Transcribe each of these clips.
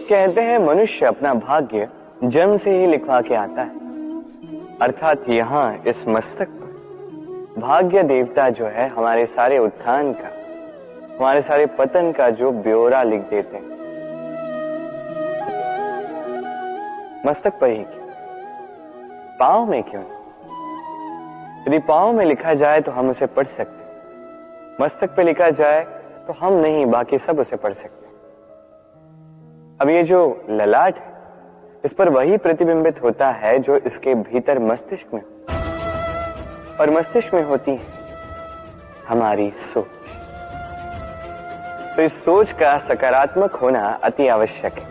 कहते हैं मनुष्य अपना भाग्य जन्म से ही लिखवा के आता है, अर्थात यहाँ इस मस्तक पर भाग्य देवता जो है हमारे सारे उत्थान का, हमारे सारे पतन का जो ब्यौरा लिख देते हैं। मस्तक पर ही क्यों, पांव में क्यों? यदि पांव में लिखा जाए तो हम उसे पढ़ सकते, मस्तक पे लिखा जाए तो हम नहीं, बाकी सब उसे पढ़ सकते। अब ये जो ललाट है, इस पर वही प्रतिबिंबित होता है जो इसके भीतर मस्तिष्क में, और मस्तिष्क में होती है हमारी सोच। तो इस सोच का सकारात्मक होना अति आवश्यक है।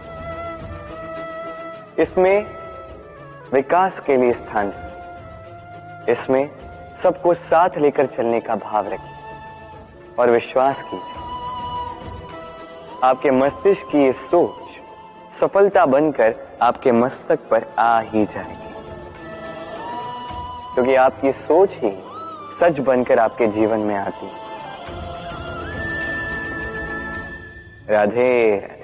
इसमें विकास के लिए स्थान रखिए, इसमें सबको साथ लेकर चलने का भाव रखिए और विश्वास कीजिए आपके मस्तिष्क की ये सोच सफलता बनकर आपके मस्तक पर आ ही जाएगी, क्योंकि आपकी सोच ही सच बनकर आपके जीवन में आती है। राधे।